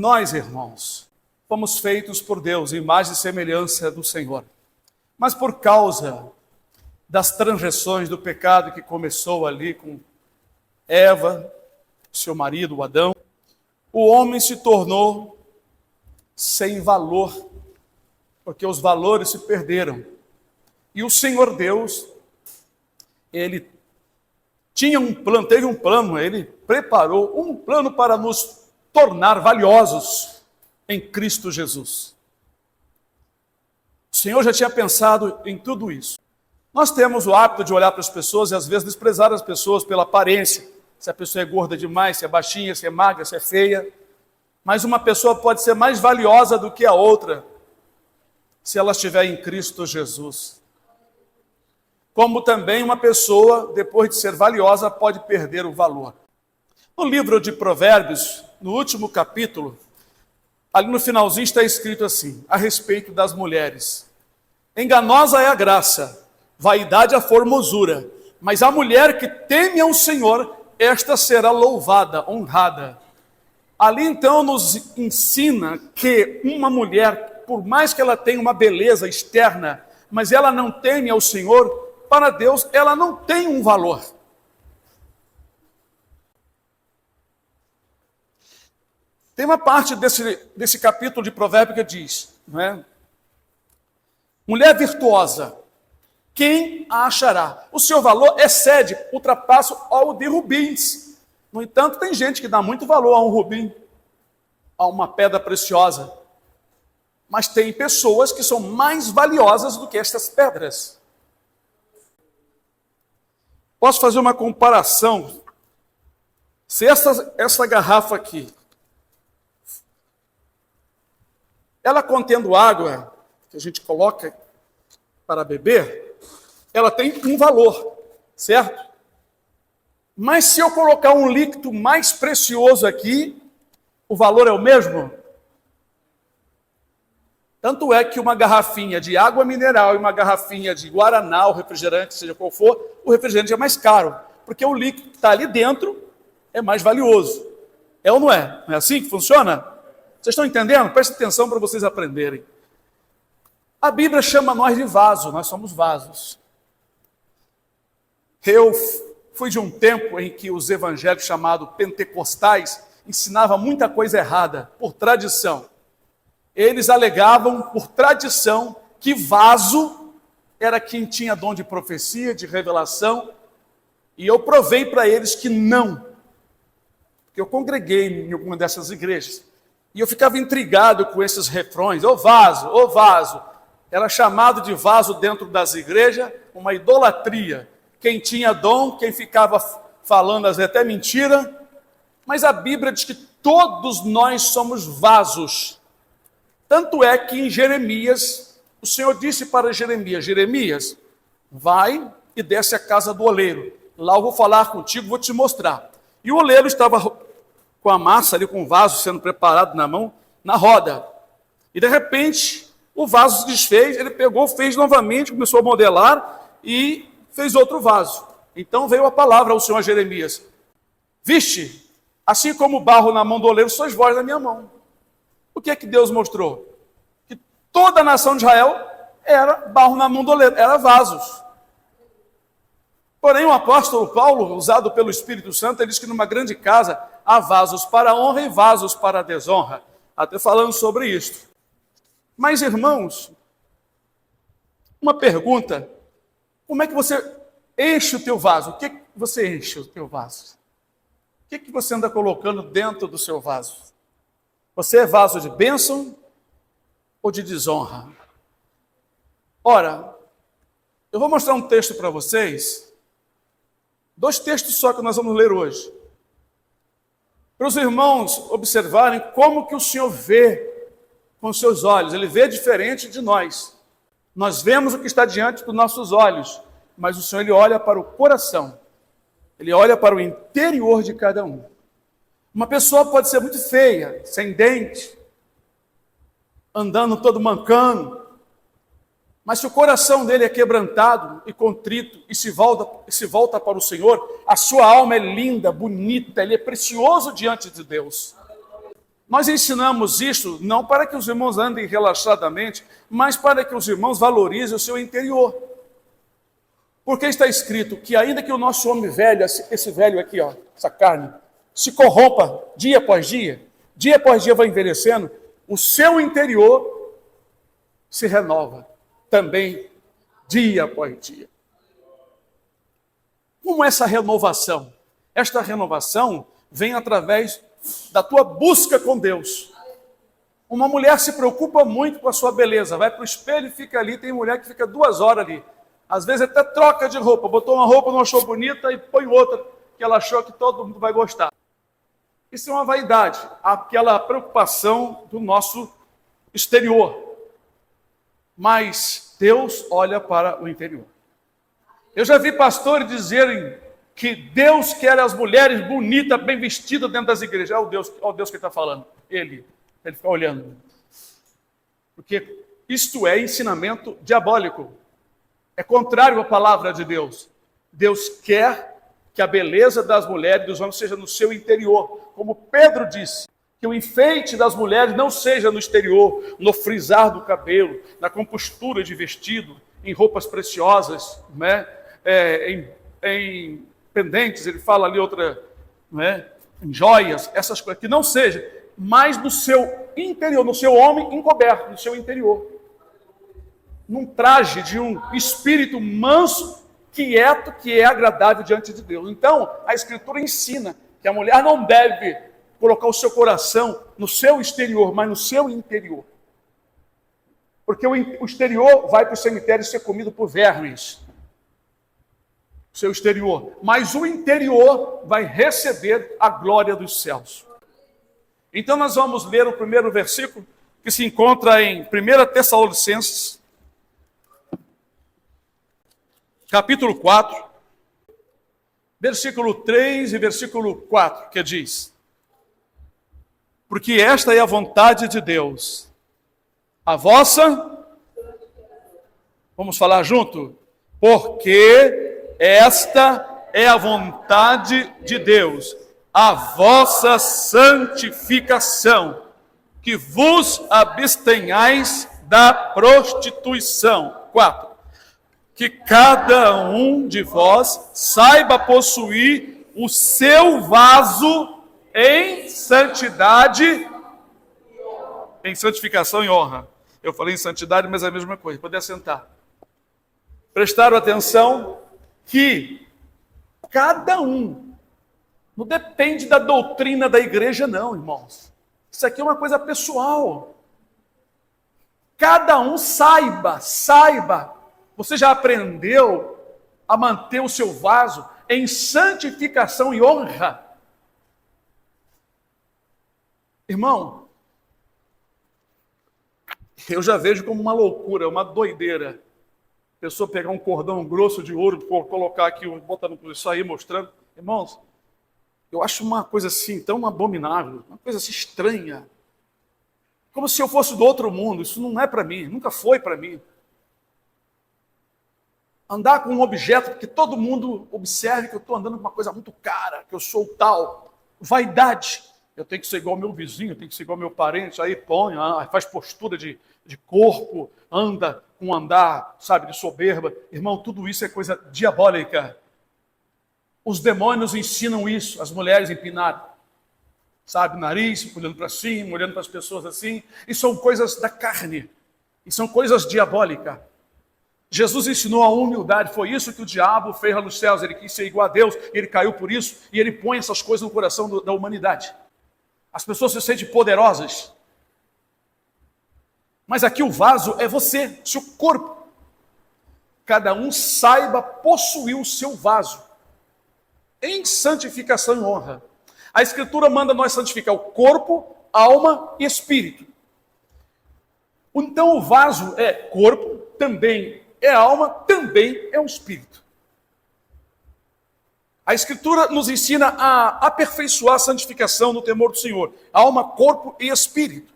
Nós, irmãos, fomos feitos por Deus, imagem e semelhança do Senhor. Mas por causa das transgressões do pecado que começou ali com Eva, seu marido, Adão, o homem se tornou sem valor, porque os valores se perderam. E o Senhor Deus, Ele teve um plano, Ele preparou um plano para nos tornar valiosos em Cristo Jesus. O Senhor já tinha pensado em tudo isso. Nós temos o hábito de olhar para as pessoas e às vezes desprezar as pessoas pela aparência. Se a pessoa é gorda demais, se é baixinha, se é magra, se é feia. Mas uma pessoa pode ser mais valiosa do que a outra se ela estiver em Cristo Jesus. Como também uma pessoa, depois de ser valiosa, pode perder o valor. No livro de Provérbios, no último capítulo, ali no finalzinho está escrito assim, a respeito das mulheres. Enganosa é a graça, vaidade a formosura, mas a mulher que teme ao Senhor, esta será louvada, honrada. Ali então nos ensina que uma mulher, por mais que ela tenha uma beleza externa, mas ela não teme ao Senhor, para Deus ela não tem um valor. Tem uma parte desse capítulo de Provérbios que diz, não é? Mulher virtuosa, quem a achará? O seu valor excede, ultrapassa ao de rubins. No entanto, tem gente que dá muito valor a um rubim, a uma pedra preciosa. Mas tem pessoas que são mais valiosas do que estas pedras. Posso fazer uma comparação? Se essa garrafa aqui, ela contendo água, que a gente coloca para beber, ela tem um valor, certo? Mas se eu colocar um líquido mais precioso aqui, o valor é o mesmo? Tanto é que uma garrafinha de água mineral e uma garrafinha de guaraná, ou refrigerante, seja qual for, o refrigerante é mais caro, porque o líquido que está ali dentro é mais valioso. É ou não é? Não é assim que funciona? Vocês estão entendendo? Prestem atenção para vocês aprenderem. A Bíblia chama nós de vaso, nós somos vasos. Eu fui de um tempo em que os evangélicos chamados pentecostais ensinavam muita coisa errada, por tradição. Eles alegavam, por tradição, que vaso era quem tinha dom de profecia, de revelação, e eu provei para eles que não. Porque eu congreguei em alguma dessas igrejas, e eu ficava intrigado com esses refrões, ô vaso, ô vaso. Era chamado de vaso dentro das igrejas, uma idolatria. Quem tinha dom, quem ficava falando às vezes até mentira, mas a Bíblia diz que todos nós somos vasos. Tanto é que em Jeremias, o Senhor disse para Jeremias, Jeremias, vai e desce à casa do oleiro. Lá eu vou falar contigo, vou te mostrar. E o oleiro estava com a massa ali, com o vaso sendo preparado na mão, na roda. E de repente, o vaso se desfez, ele pegou, fez novamente, começou a modelar e fez outro vaso. Então veio a palavra ao Senhor Jeremias. Viste, assim como o barro na mão do oleiro, sois vós na minha mão. O que é que Deus mostrou? Que toda a nação de Israel era barro na mão do oleiro, era vasos. Porém, o apóstolo Paulo, usado pelo Espírito Santo, ele diz que numa grande casa há vasos para a honra e vasos para a desonra. Até falando sobre isso. Mas, irmãos, uma pergunta. Como é que você enche o teu vaso? O que você enche o teu vaso? O que você anda colocando dentro do seu vaso? Você é vaso de bênção ou de desonra? Ora, eu vou mostrar um texto para vocês, 2 textos só que nós vamos ler hoje, para os irmãos observarem como que o Senhor vê com os seus olhos. Ele vê diferente de nós. Nós vemos o que está diante dos nossos olhos, mas o Senhor, Ele olha para o coração. Ele olha para o interior de cada um. Uma pessoa pode ser muito feia, sem dente, andando todo mancando, mas se o coração dele é quebrantado e contrito e se volta para o Senhor, a sua alma é linda, bonita, ele é precioso diante de Deus. Nós ensinamos isso não para que os irmãos andem relaxadamente, mas para que os irmãos valorizem o seu interior. Porque está escrito que ainda que o nosso homem velho, esse velho aqui, ó, essa carne, se corrompa dia após dia vai envelhecendo, o seu interior se renova também dia após dia. Como essa renovação? Esta renovação vem através da tua busca com Deus. Uma mulher se preocupa muito com a sua beleza, vai para o espelho e fica ali, tem mulher que fica 2 horas ali. Às vezes até troca de roupa, botou uma roupa, não achou bonita e põe outra que ela achou que todo mundo vai gostar. Isso é uma vaidade, aquela preocupação do nosso exterior. Mas Deus olha para o interior. Eu já vi pastores dizerem que Deus quer as mulheres bonitas, bem vestidas dentro das igrejas. Olha o Deus que ele está falando. Ele fica olhando. Porque isto é ensinamento diabólico. É contrário à palavra de Deus. Deus quer que a beleza das mulheres e dos homens seja no seu interior. Como Pedro disse, que o enfeite das mulheres não seja no exterior, no frisar do cabelo, na compostura de vestido, em roupas preciosas, né? Em pendentes, ele fala ali outra, né? Em joias, essas coisas, que não seja, mas no seu interior, no seu homem encoberto, no seu interior. Num traje de um espírito manso, quieto, que é agradável diante de Deus. Então, a Escritura ensina que a mulher não deve colocar o seu coração no seu exterior, mas no seu interior. Porque o exterior vai para o cemitério ser comido por vermes. O seu exterior. Mas o interior vai receber a glória dos céus. Então nós vamos ler o primeiro versículo, que se encontra em 1 Tessalonicenses, capítulo 4, versículo 3 e versículo 4, que diz: porque esta é a vontade de Deus, a vossa, vamos falar junto? Porque esta é a vontade de Deus, a vossa santificação, que vos abstenhais da prostituição. 4. Que cada um de vós saiba possuir o seu vaso em santidade, em santificação e honra. Eu falei em santidade, mas é a mesma coisa. Pode assentar. Prestaram atenção que cada um, não depende da doutrina da igreja não, irmãos. Isso aqui é uma coisa pessoal. Cada um saiba. Você já aprendeu a manter o seu vaso em santificação e honra? Irmão, eu já vejo como uma loucura, uma doideira. A pessoa pegar um cordão grosso de ouro, colocar aqui, botando isso aí, mostrando. Irmãos, eu acho uma coisa assim tão abominável, uma coisa assim estranha. Como se eu fosse do outro mundo. Isso não é para mim, nunca foi para mim. Andar com um objeto que todo mundo observe que eu estou andando com uma coisa muito cara, que eu sou tal. Vaidade. Eu tenho que ser igual ao meu vizinho, eu tenho que ser igual ao meu parente. Aí põe, faz postura de corpo, anda com andar, sabe, de soberba. Irmão, tudo isso é coisa diabólica. Os demônios ensinam isso, as mulheres empinadas. Sabe, nariz, olhando para cima, olhando para as pessoas assim. E são coisas da carne. E são coisas diabólicas. Jesus ensinou a humildade, foi isso que o diabo fez lá nos céus, ele quis ser igual a Deus, ele caiu por isso, e ele põe essas coisas no coração da humanidade. As pessoas se sentem poderosas. Mas aqui o vaso é você, seu corpo. Cada um saiba possuir o seu vaso, em santificação e honra. A Escritura manda nós santificar o corpo, alma e espírito. Então o vaso é corpo, também é alma, também é um espírito. A Escritura nos ensina a aperfeiçoar a santificação no temor do Senhor. Alma, corpo e espírito.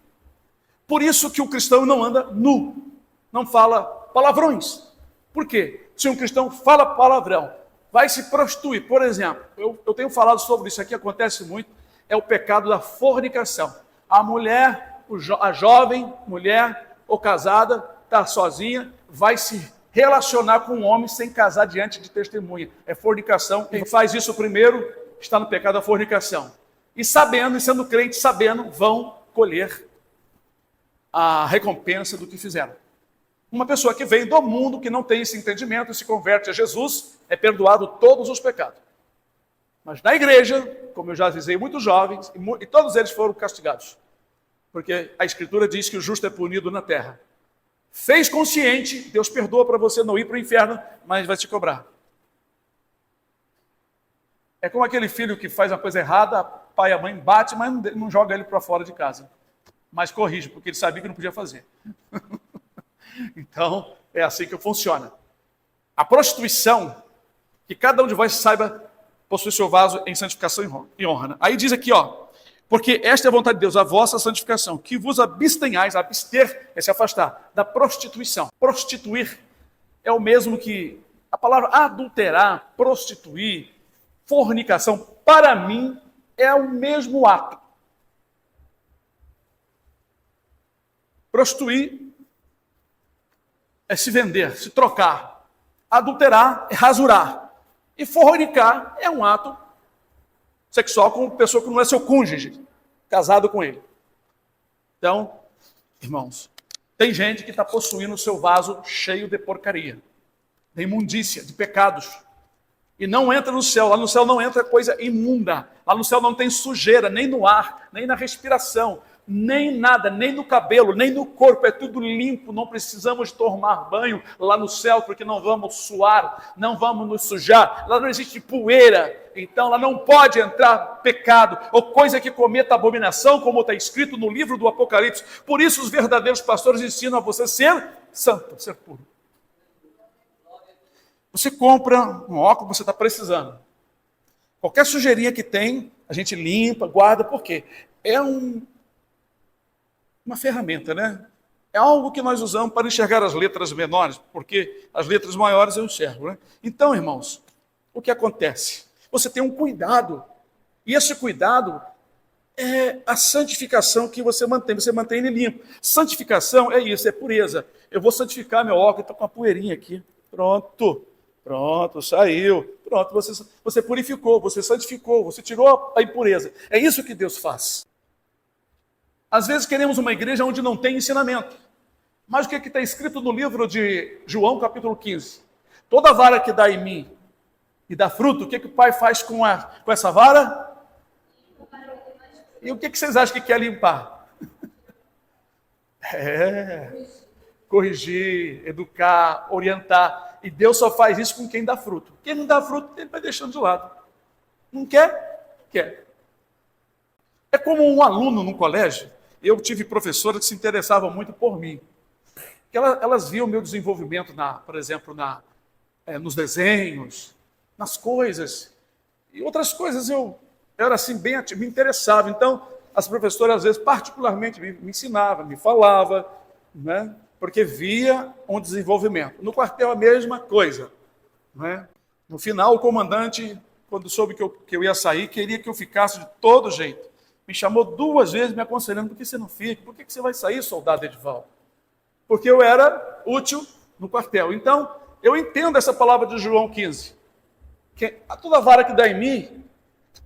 Por isso que o cristão não anda nu, não fala palavrões. Por quê? Se um cristão fala palavrão, vai se prostituir. Por exemplo, eu tenho falado sobre isso aqui, acontece muito, é o pecado da fornicação. A mulher, a jovem mulher ou casada, está sozinha, vai se relacionar com um homem sem casar diante de testemunha. É fornicação. Quem faz isso primeiro está no pecado da fornicação. E sabendo, e sendo crente, sabendo, vão colher a recompensa do que fizeram. Uma pessoa que vem do mundo, que não tem esse entendimento e se converte a Jesus, é perdoado todos os pecados. Mas na igreja, como eu já avisei, muitos jovens, e todos eles foram castigados. Porque a Escritura diz que o justo é punido na terra. Fez consciente, Deus perdoa para você não ir para o inferno, mas vai te cobrar. É como aquele filho que faz uma coisa errada, o pai e a mãe bate, mas não joga ele para fora de casa. Mas corrige, porque ele sabia que não podia fazer. Então, é assim que funciona. A prostituição, que cada um de vós saiba possuir seu vaso em santificação e honra. Aí diz aqui, porque esta é a vontade de Deus, a vossa santificação, que vos abstenhais, abster é se afastar, da prostituição. Prostituir é o mesmo que a palavra adulterar, prostituir, fornicação, para mim, é o mesmo ato. Prostituir é se vender, se trocar. Adulterar é rasurar. E fornicar é um ato sexual com uma pessoa que não é seu cônjuge, casado com ele. Então, irmãos, tem gente que está possuindo o seu vaso cheio de porcaria, de imundícia, de pecados. E não entra no céu. Lá no céu não entra coisa imunda. Lá no céu não tem sujeira, nem no ar, nem na respiração, nem nada, nem no cabelo, nem no corpo. É tudo limpo, não precisamos tomar banho lá no céu, porque não vamos suar, não vamos nos sujar. Lá não existe poeira, então lá não pode entrar pecado ou coisa que cometa abominação, como está escrito no livro do Apocalipse. Por isso os verdadeiros pastores ensinam a você ser santo, ser puro. Você compra um óculos, você está precisando. Qualquer sujeirinha que tem, a gente limpa, guarda, por quê? É uma ferramenta, né? É algo que nós usamos para enxergar as letras menores, porque as letras maiores eu enxergo, né? Então, irmãos, o que acontece? Você tem um cuidado, e esse cuidado é a santificação que você mantém ele limpo. Santificação é isso, é pureza. Eu vou santificar meu óculos, está com uma poeirinha aqui. Pronto, saiu. Pronto, você purificou, você santificou, você tirou a impureza. É isso que Deus faz. Às vezes queremos uma igreja onde não tem ensinamento. Mas o que está escrito no livro de João, capítulo 15? Toda vara que dá em mim e dá fruto, o que o Pai faz com essa vara? E o que vocês acham que quer limpar? Corrigir, educar, orientar. E Deus só faz isso com quem dá fruto. Quem não dá fruto, ele vai deixando de lado. Não quer? Quer. É como um aluno no colégio. Eu tive professoras que se interessavam muito por mim. Elas viam o meu desenvolvimento, por exemplo, nos desenhos, nas coisas. E outras coisas eu era assim, bem ativo, me interessava. Então, as professoras, às vezes, particularmente, me ensinavam, me falavam, né? Porque via um desenvolvimento. No quartel, a mesma coisa. Né? No final, o comandante, quando soube que eu ia sair, queria que eu ficasse de todo jeito. Me chamou 2 vezes me aconselhando, por que você não fica? Por que você vai sair, soldado Edivaldo? Porque eu era útil no quartel. Então, eu entendo essa palavra de João 15. Que toda vara que dá em mim,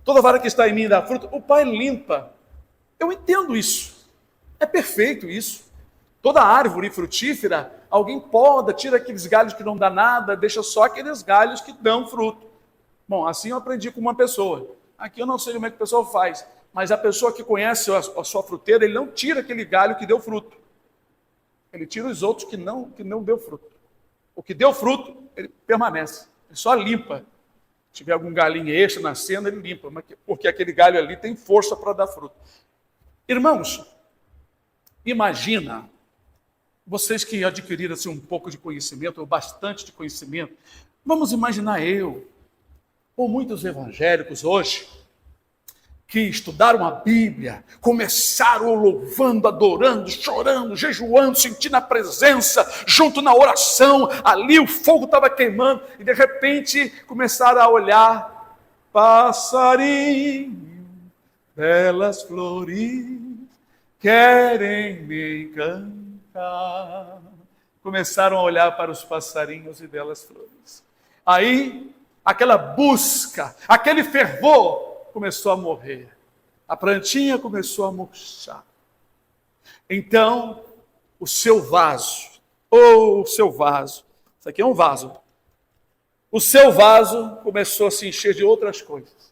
toda vara que está em mim dá fruto, o Pai limpa. Eu entendo isso. É perfeito isso. Toda árvore frutífera, alguém poda, tira aqueles galhos que não dá nada, deixa só aqueles galhos que dão fruto. Bom, assim eu aprendi com uma pessoa. Aqui eu não sei como é que a pessoa faz, mas a pessoa que conhece a sua fruteira, ele não tira aquele galho que deu fruto. Ele tira os outros que não deu fruto. O que deu fruto, ele permanece. Ele só limpa. Se tiver algum galinho extra nascendo, ele limpa, porque aquele galho ali tem força para dar fruto. Irmãos, imagina, vocês que adquiriram assim, um pouco de conhecimento, ou bastante de conhecimento, vamos imaginar ou muitos evangélicos hoje, que estudaram a Bíblia, começaram louvando, adorando, chorando, jejuando, sentindo a presença, junto na oração, ali o fogo estava queimando, e de repente começaram a olhar, passarinho, belas flores, querem me encantar. Começaram a olhar para os passarinhos e belas flores. Aí, aquela busca, aquele fervor começou a morrer. A plantinha começou a murchar. Então, o seu vaso, isso aqui é um vaso. O seu vaso começou a se encher de outras coisas.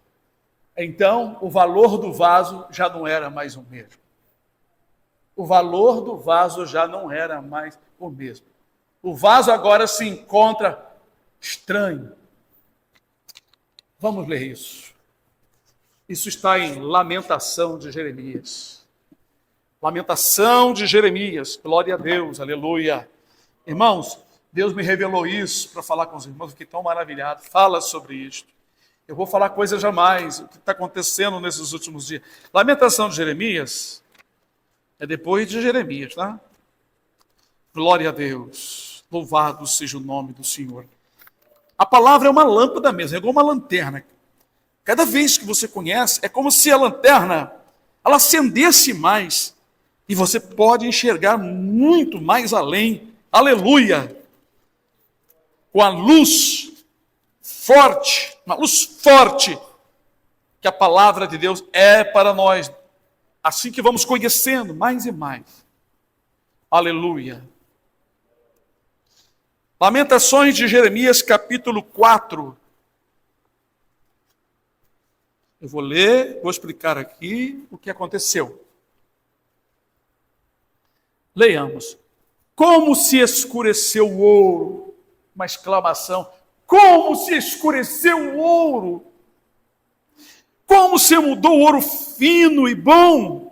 Então, o valor do vaso já não era mais o mesmo. O valor do vaso já não era mais o mesmo. O vaso agora se encontra estranho. Vamos ler isso. Isso está em Lamentação de Jeremias. Lamentação de Jeremias. Glória a Deus, aleluia. Irmãos, Deus me revelou isso para falar com os irmãos. Eu fiquei tão maravilhado. Fala sobre isto. Eu vou falar coisas jamais. O que está acontecendo nesses últimos dias. Lamentação de Jeremias é depois de Jeremias, tá? Glória a Deus. Louvado seja o nome do Senhor. A palavra é uma lâmpada mesmo, é igual uma lanterna. Cada vez que você conhece, é como se a lanterna ela acendesse mais e você pode enxergar muito mais além. Aleluia! Com a luz forte, uma luz forte que a palavra de Deus é para nós. Assim que vamos conhecendo mais e mais. Aleluia! Lamentações de Jeremias, capítulo 4. Eu vou ler, vou explicar aqui o que aconteceu. Leiamos. Como se escureceu o ouro. Uma exclamação. Como se escureceu o ouro. Como se mudou o ouro fino e bom.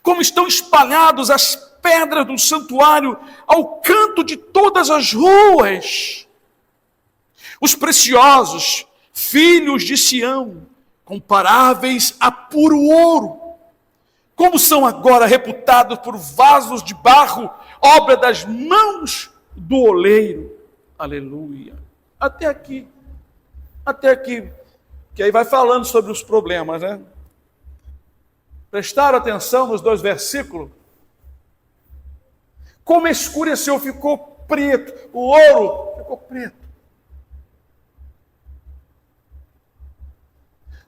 Como estão espalhados as pedras do santuário ao canto de todas as ruas. Os preciosos filhos de Sião, comparáveis a puro ouro, como são agora reputados por vasos de barro, obra das mãos do oleiro. Aleluia. Até aqui, que aí vai falando sobre os problemas, né? Prestaram atenção nos 2 versículos? Como escureceu, ficou preto. O ouro ficou preto.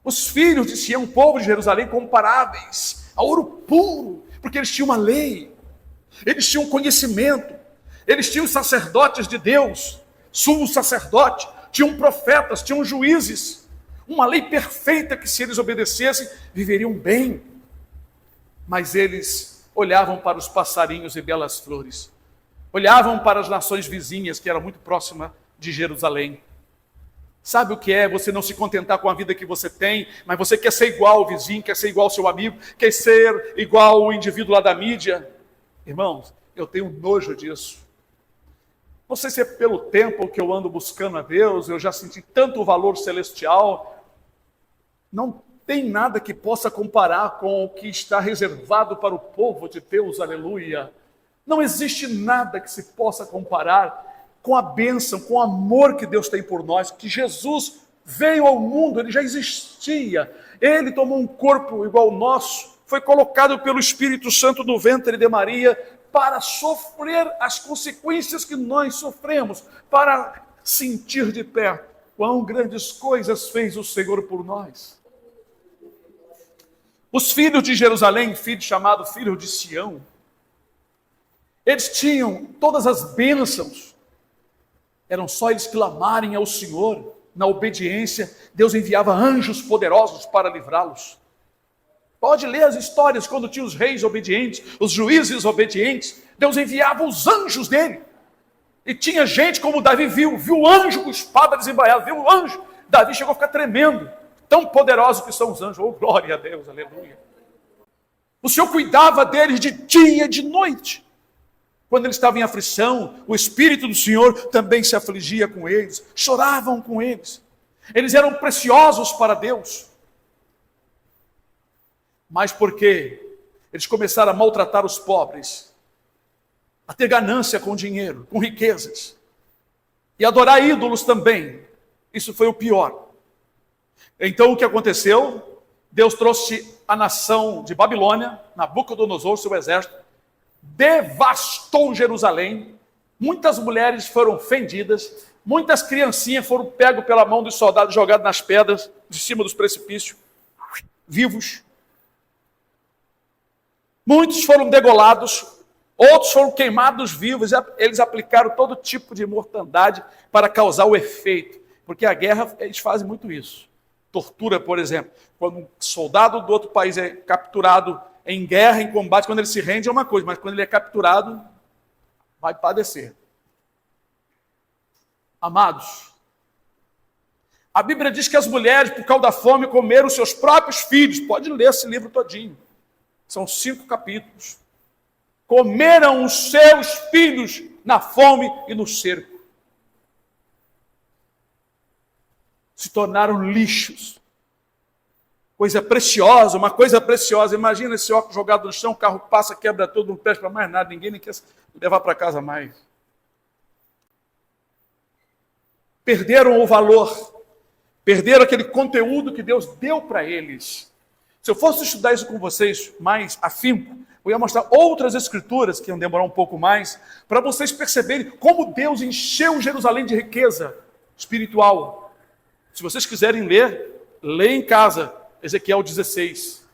Os filhos de Sião, o povo de Jerusalém, comparáveis a ouro puro, porque eles tinham uma lei, eles tinham conhecimento, eles tinham sacerdotes de Deus, sumo sacerdote, tinham profetas, tinham juízes, uma lei perfeita que se eles obedecessem, viveriam bem. Mas eles olhavam para os passarinhos e belas flores, olhavam para as nações vizinhas, que eram muito próximas de Jerusalém. Sabe o que é você não se contentar com a vida que você tem, mas você quer ser igual ao vizinho, quer ser igual ao seu amigo, quer ser igual ao indivíduo lá da mídia? Irmãos, eu tenho nojo disso. Não sei se é pelo tempo que eu ando buscando a Deus, eu já senti tanto valor celestial. Não tem nada que possa comparar com o que está reservado para o povo de Deus, aleluia. Não existe nada que se possa comparar com a bênção, com o amor que Deus tem por nós, que Jesus veio ao mundo, ele já existia, ele tomou um corpo igual ao nosso, foi colocado pelo Espírito Santo no ventre de Maria para sofrer as consequências que nós sofremos, para sentir de perto quão grandes coisas fez o Senhor por nós. Os filhos de Jerusalém, filho chamado filho de Sião, eles tinham todas as bênçãos. Eram só eles clamarem ao Senhor, na obediência, Deus enviava anjos poderosos para livrá-los. Pode ler as histórias quando tinha os reis obedientes, os juízes obedientes, Deus enviava os anjos dele. E tinha gente como Davi viu o anjo com espada desembainhada, viu o anjo, Davi chegou a ficar tremendo, tão poderosos que são os anjos, oh glória a Deus, aleluia. O Senhor cuidava deles de dia e de noite. Quando eles estavam em aflição, o Espírito do Senhor também se afligia com eles, choravam com eles. Eles eram preciosos para Deus. Mas porque eles começaram a maltratar os pobres, a ter ganância com dinheiro, com riquezas, e adorar ídolos também, isso foi o pior. Então o que aconteceu? Deus trouxe a nação de Babilônia, Nabucodonosor, seu exército, devastou Jerusalém, muitas mulheres foram fendidas, muitas criancinhas foram pegas pela mão dos soldados, jogadas nas pedras de cima dos precipícios, vivos. Muitos foram degolados, outros foram queimados vivos. Eles aplicaram todo tipo de mortandade para causar o efeito, porque a guerra, eles fazem muito isso. Tortura, por exemplo. Quando um soldado do outro país é capturado em guerra, em combate, quando ele se rende é uma coisa, mas quando ele é capturado, vai padecer. Amados, a Bíblia diz que as mulheres, por causa da fome, comeram seus próprios filhos. Pode ler esse livro todinho. São 5 capítulos. Comeram os seus filhos na fome e no cerco. Se tornaram lixos. Coisa preciosa, uma coisa preciosa. Imagina esse óculos jogado no chão, o carro passa, quebra tudo, não presta para mais nada, ninguém nem quer levar para casa mais. Perderam o valor, perderam aquele conteúdo que Deus deu para eles. Se eu fosse estudar isso com vocês mais afinco, eu ia mostrar outras escrituras, que iam demorar um pouco mais, para vocês perceberem como Deus encheu Jerusalém de riqueza espiritual. Se vocês quiserem ler, leia em casa, Ezequiel 16.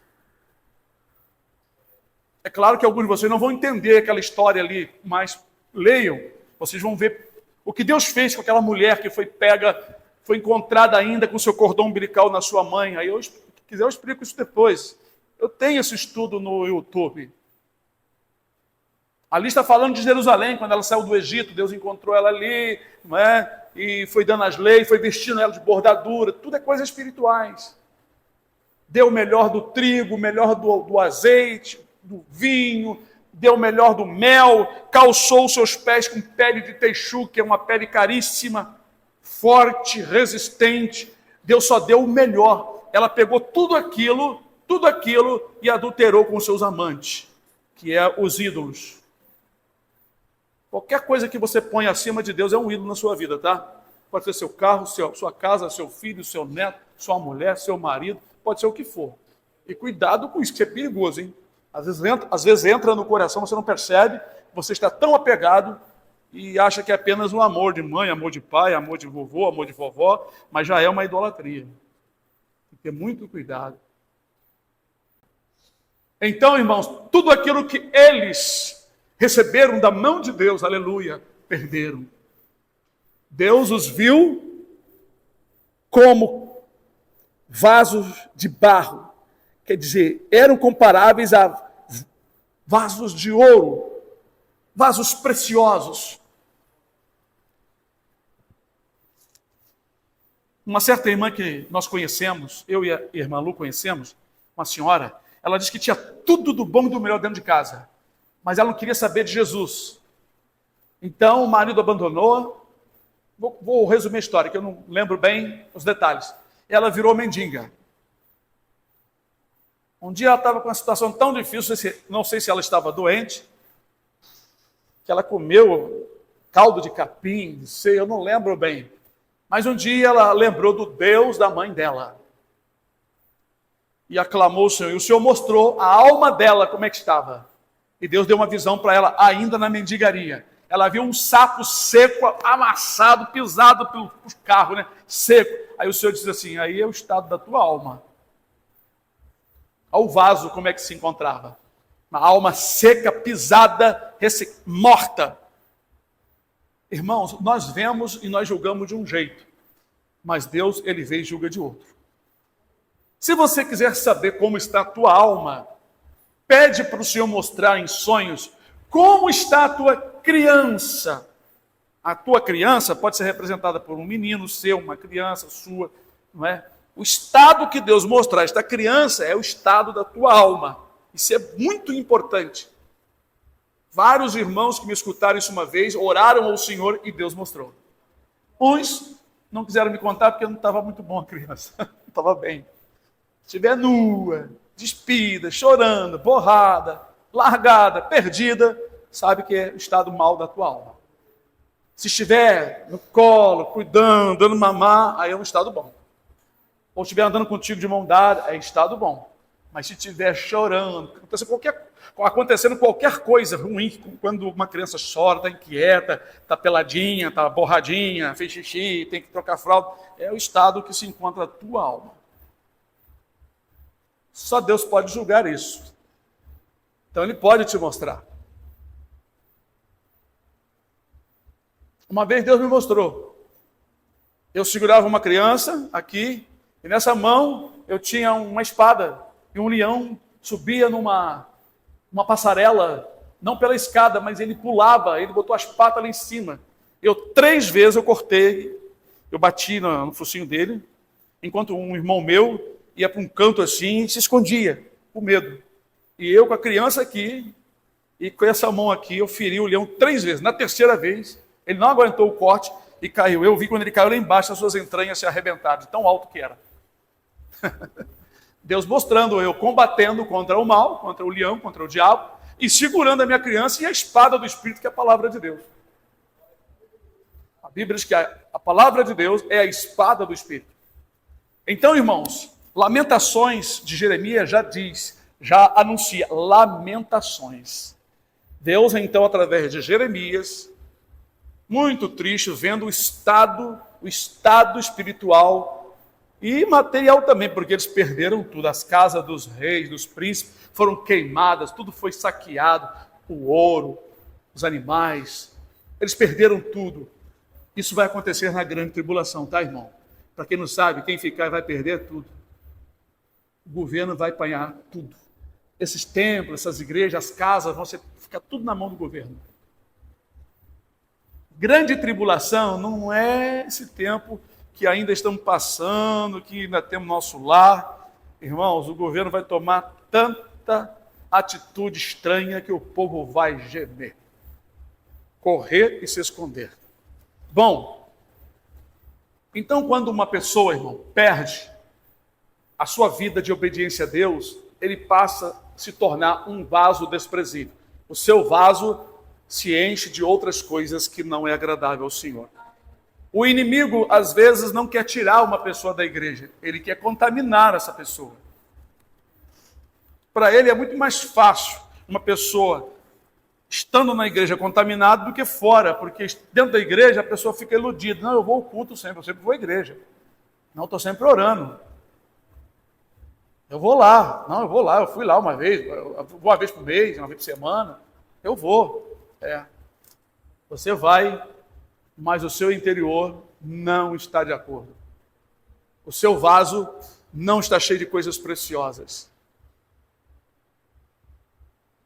É claro que alguns de vocês não vão entender aquela história ali, mas leiam, vocês vão ver o que Deus fez com aquela mulher que foi pega, foi encontrada ainda com seu cordão umbilical na sua mãe. Aí, se quiser, eu explico isso depois. Eu tenho esse estudo no YouTube. Ali está falando de Jerusalém, quando ela saiu do Egito, Deus encontrou ela ali, não é? E foi dando as leis, foi vestindo ela de bordadura, tudo é coisas espirituais. Deu o melhor do trigo, o melhor do azeite, do vinho, deu o melhor do mel, calçou seus pés com pele de teixu, que é uma pele caríssima, forte, resistente. Deus só deu o melhor. Ela pegou tudo aquilo e adulterou com seus amantes, que é os ídolos. Qualquer coisa que você põe acima de Deus é um ídolo na sua vida, tá? Pode ser seu carro, sua casa, seu filho, seu neto, sua mulher, seu marido, pode ser o que for. E cuidado com isso, que é perigoso, hein? Às vezes entra no coração, você não percebe, você está tão apegado e acha que é apenas um amor de mãe, amor de pai, amor de vovô, amor de vovó, mas já é uma idolatria. Tem que ter muito cuidado. Então, irmãos, tudo aquilo que eles receberam da mão de Deus, aleluia, perderam. Deus os viu como vasos de barro. Quer dizer, eram comparáveis a vasos de ouro, vasos preciosos. Uma certa irmã que nós conhecemos, eu e a irmã Lu conhecemos, uma senhora, ela disse que tinha tudo do bom e do melhor dentro de casa, mas ela não queria saber de Jesus. Então o marido abandonou. Vou resumir a história, que eu não lembro bem os detalhes. Ela virou mendiga. Um dia ela estava com uma situação tão difícil, não sei se ela estava doente, que ela comeu caldo de capim, não sei, eu não lembro bem. Mas um dia ela lembrou do Deus da mãe dela. E aclamou o Senhor. E o Senhor mostrou a alma dela como é que estava. E Deus deu uma visão para ela, ainda na mendigaria. Ela viu um sapo seco, amassado, pisado pelo carro, né? Seco. Aí o Senhor disse assim, aí é o estado da tua alma. Olha o vaso como é que se encontrava. Uma alma seca, pisada, morta. Irmãos, nós vemos e nós julgamos de um jeito. Mas Deus, Ele vê e julga de outro. Se você quiser saber como está a tua alma, pede para o Senhor mostrar em sonhos como está a tua criança. A tua criança pode ser representada por um menino seu, uma criança sua, não é? O estado que Deus mostrar esta criança é o estado da tua alma. Isso é muito importante. Vários irmãos que me escutaram isso uma vez, oraram ao Senhor e Deus mostrou. Uns não quiseram me contar porque não estava muito bom a criança. Não estava bem. Se estiver nua, despida, chorando, borrada, largada, perdida, sabe que é o estado mal da tua alma. Se estiver no colo, cuidando, dando mamar, aí é um estado bom. ou estiver andando contigo de mão dada, é estado bom. Mas se estiver chorando, acontecendo qualquer coisa ruim, quando uma criança chora, está inquieta, está peladinha, está borradinha, fez xixi, tem que trocar fralda, é o estado que se encontra a tua alma. Só Deus pode julgar isso. Então Ele pode te mostrar. Uma vez Deus me mostrou. Eu segurava uma criança aqui, e nessa mão eu tinha uma espada, e um leão subia numa passarela, não pela escada, mas ele pulava, ele botou as patas lá em cima. 3 vezes eu cortei, eu bati no focinho dele, enquanto um irmão meu ia para um canto assim e se escondia, com medo. E eu com a criança aqui, e com essa mão aqui, eu feri o leão 3 vezes. Na terceira vez, ele não aguentou o corte e caiu. Eu vi quando ele caiu lá embaixo, as suas entranhas se arrebentaram, de tão alto que era. Deus mostrando eu combatendo contra o mal, contra o leão, contra o diabo, e segurando a minha criança e a espada do Espírito, que é a palavra de Deus. A Bíblia diz que a palavra de Deus é a espada do Espírito. Então, irmãos, Lamentações de Jeremias já anuncia lamentações. Deus, então, através de Jeremias, muito triste, vendo o estado espiritual e material também, porque eles perderam tudo. As casas dos reis, dos príncipes foram queimadas, tudo foi saqueado, o ouro, os animais, eles perderam tudo. Isso vai acontecer na grande tribulação, tá, irmão? Para quem não sabe, quem ficar vai perder tudo. O governo vai apanhar tudo. Esses templos, essas igrejas, as casas, vão ficar tudo na mão do governo. Grande tribulação não é esse tempo que ainda estamos passando, que ainda temos nosso lar. Irmãos, o governo vai tomar tanta atitude estranha que o povo vai gemer, correr e se esconder. Bom, então quando uma pessoa, irmão, perde a sua vida de obediência a Deus, ele passa a se tornar um vaso desprezível. O seu vaso se enche de outras coisas que não é agradável ao Senhor. O inimigo, às vezes, não quer tirar uma pessoa da igreja, ele quer contaminar essa pessoa. Para ele é muito mais fácil uma pessoa estando na igreja contaminada do que fora, porque dentro da igreja a pessoa fica iludida. Não, eu vou ao culto sempre, eu sempre vou à igreja. Não, estou sempre orando. Eu vou lá. Não, eu vou lá, eu fui lá uma vez, eu vou uma vez por mês, uma vez por semana. Eu vou. Você vai, mas o seu interior não está de acordo. O seu vaso não está cheio de coisas preciosas.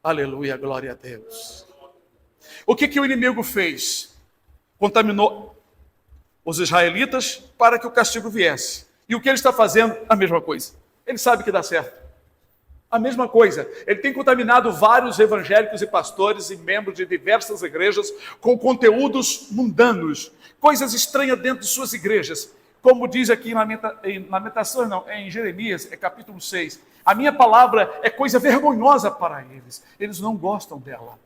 Aleluia, glória a Deus. O que o inimigo fez? Contaminou os israelitas para que o castigo viesse. E o que ele está fazendo? A mesma coisa. Ele sabe que dá certo. A mesma coisa. Ele tem contaminado vários evangélicos e pastores e membros de diversas igrejas com conteúdos mundanos, coisas estranhas dentro de suas igrejas. Como diz aqui em Jeremias, capítulo 6, a minha palavra é coisa vergonhosa para eles. Eles não gostam dela.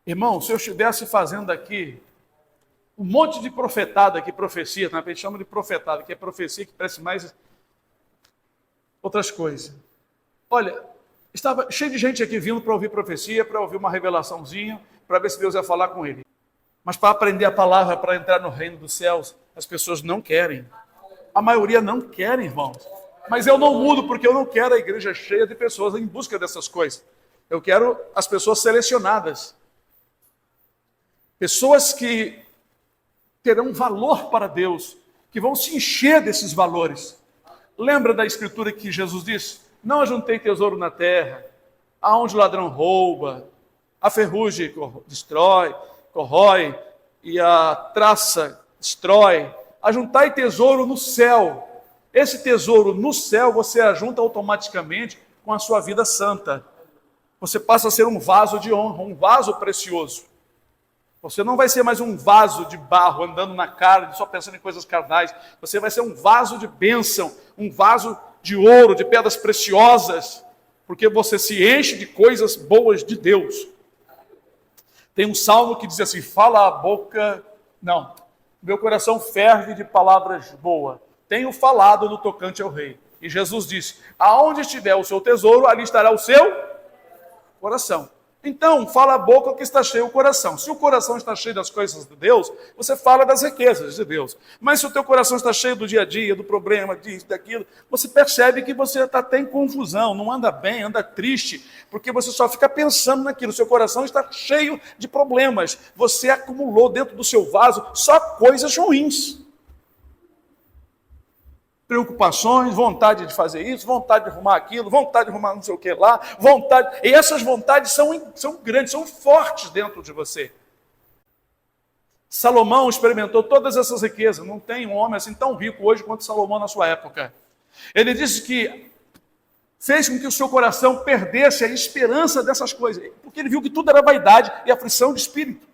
Irmão, se eu estivesse fazendo aqui um monte de profetada aqui, profecia, a gente chama de profetada, que é profecia que parece mais outras coisas. Olha, estava cheio de gente aqui vindo para ouvir profecia, para ouvir uma revelaçãozinha, para ver se Deus ia falar com ele. Mas para aprender a palavra, para entrar no reino dos céus, as pessoas não querem. A maioria não querem, irmãos. Mas eu não mudo porque eu não quero a igreja cheia de pessoas em busca dessas coisas. Eu quero as pessoas selecionadas. Pessoas que terão valor para Deus, que vão se encher desses valores. Lembra da escritura que Jesus disse? Não ajuntei tesouro na terra, aonde o ladrão rouba, a ferrugem destrói, corrói, e a traça destrói. Ajuntai tesouro no céu. Esse tesouro no céu você ajunta automaticamente com a sua vida santa. Você passa a ser um vaso de honra, um vaso precioso. Você não vai ser mais um vaso de barro andando na carne, só pensando em coisas carnais. Você vai ser um vaso de bênção, um vaso de ouro, de pedras preciosas, porque você se enche de coisas boas de Deus. Tem um salmo que diz assim, Meu coração ferve de palavras boas. Tenho falado no tocante ao rei. E Jesus disse, aonde estiver o seu tesouro, ali estará o seu coração. Então, fala a boca que está cheio o coração. Se o coração está cheio das coisas de Deus, você fala das riquezas de Deus. Mas se o teu coração está cheio do dia a dia, do problema, disso, daquilo, você percebe que você está até em confusão, não anda bem, anda triste, porque você só fica pensando naquilo. Seu coração está cheio de problemas. Você acumulou dentro do seu vaso só coisas ruins. Preocupações, vontade de fazer isso, vontade de arrumar aquilo, vontade de arrumar não sei o que lá, vontade. E essas vontades são grandes, são fortes dentro de você. Salomão experimentou todas essas riquezas. Não tem um homem assim tão rico hoje quanto Salomão na sua época. Ele disse que fez com que o seu coração perdesse a esperança dessas coisas, porque ele viu que tudo era vaidade e aflição de espírito.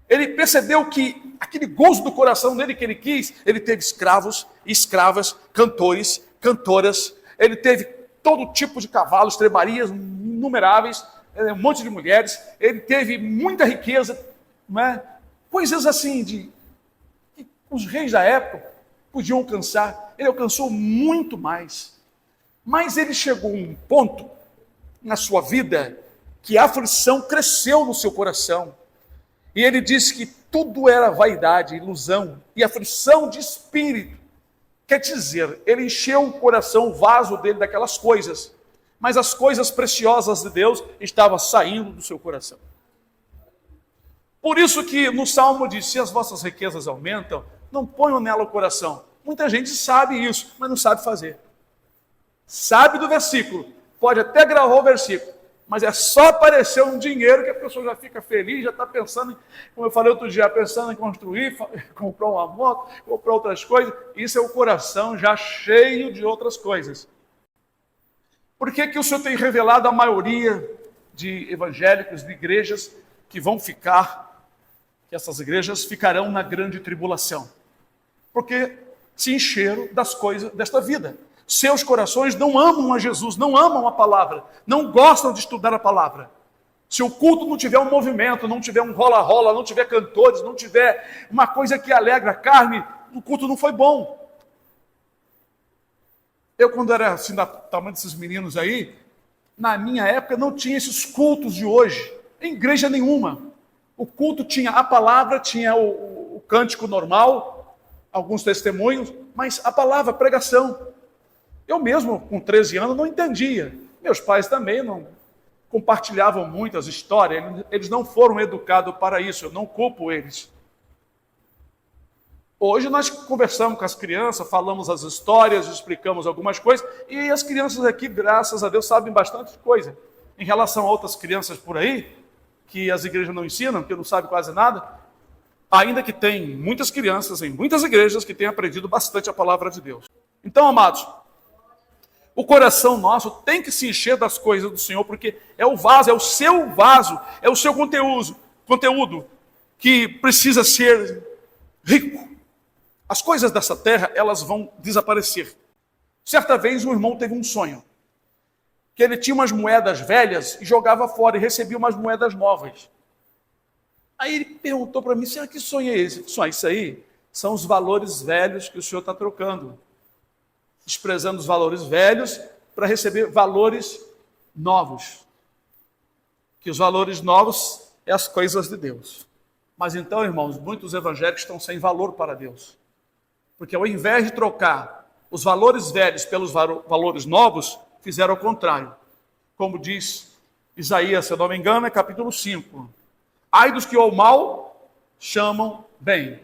Ele percebeu que aquele gozo do coração dele que ele quis, ele teve escravos, escravas, cantores, cantoras, ele teve todo tipo de cavalos, trebarias inumeráveis, um monte de mulheres, ele teve muita riqueza, não é? Coisas assim que os reis da época podiam alcançar. Ele alcançou muito mais. Mas ele chegou a um ponto na sua vida que a aflição cresceu no seu coração. E ele disse que tudo era vaidade, ilusão e aflição de espírito. Quer dizer, ele encheu o coração, o vaso dele daquelas coisas, mas as coisas preciosas de Deus estavam saindo do seu coração. Por isso que no Salmo diz, se as vossas riquezas aumentam, não ponham nela o coração. Muita gente sabe isso, mas não sabe fazer. Sabe do versículo, pode até gravar o versículo, mas é só aparecer um dinheiro que a pessoa já fica feliz, já está pensando, como eu falei outro dia, pensando em construir, comprar uma moto, comprar outras coisas. Isso é o coração já cheio de outras coisas. Por que que o Senhor tem revelado a maioria de evangélicos, de igrejas, que vão ficar, que essas igrejas ficarão na grande tribulação? Porque se encheram das coisas desta vida. Seus corações não amam a Jesus, não amam a palavra, não gostam de estudar a palavra. Se o culto não tiver um movimento, não tiver um rola-rola, não tiver cantores, não tiver uma coisa que alegra a carne, o culto não foi bom. Eu, quando era assim, da tamanho desses meninos aí, na minha época não tinha esses cultos de hoje, em igreja nenhuma. O culto tinha a palavra, tinha o cântico normal, alguns testemunhos, mas a palavra, a pregação. Eu mesmo, com 13 anos, não entendia. Meus pais também não compartilhavam muito as histórias, eles não foram educados para isso, eu não culpo eles. Hoje nós conversamos com as crianças, falamos as histórias, explicamos algumas coisas, e as crianças aqui, graças a Deus, sabem bastante coisa. Em relação a outras crianças por aí, que as igrejas não ensinam, que não sabem quase nada, ainda que tem muitas crianças em muitas igrejas que têm aprendido bastante a palavra de Deus. Então, amados, o coração nosso tem que se encher das coisas do Senhor, porque é o vaso, é o seu conteúdo que precisa ser rico. As coisas dessa terra, elas vão desaparecer. Certa vez um irmão teve um sonho, que ele tinha umas moedas velhas e jogava fora e recebia umas moedas novas. Aí ele perguntou para mim, será que sonho é esse? Isso aí são os valores velhos que o Senhor está trocando. Desprezando os valores velhos para receber valores novos. Que os valores novos é as coisas de Deus. Mas então, irmãos, muitos evangélicos estão sem valor para Deus. Porque ao invés de trocar os valores velhos pelos valores novos, fizeram o contrário. Como diz Isaías, se eu não me engano, é capítulo 5. Ai dos que ao mal chamam bem.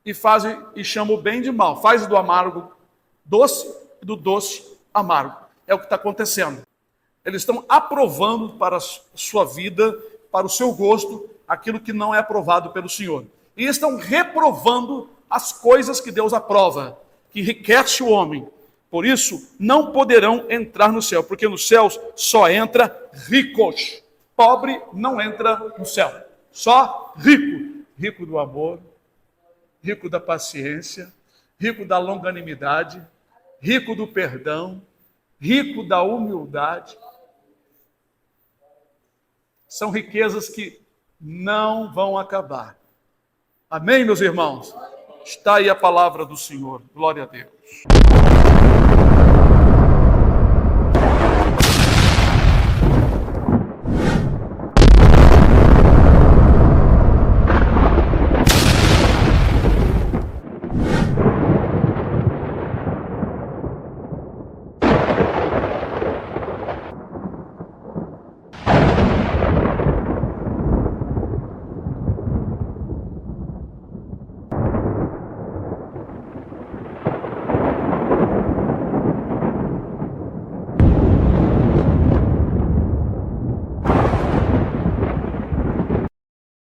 E chamam o bem de mal. Faz do amargo doce e do doce amargo. É o que está acontecendo. Eles estão aprovando para a sua vida, para o seu gosto, aquilo que não é aprovado pelo Senhor. E estão reprovando as coisas que Deus aprova, que enriquece o homem. Por isso, não poderão entrar no céu, porque nos céus só entra ricos. Pobre não entra no céu. Só rico. Rico do amor, rico da paciência, rico da longanimidade, rico do perdão, rico da humildade. São riquezas que não vão acabar. Amém, meus irmãos? Está aí a palavra do Senhor. Glória a Deus.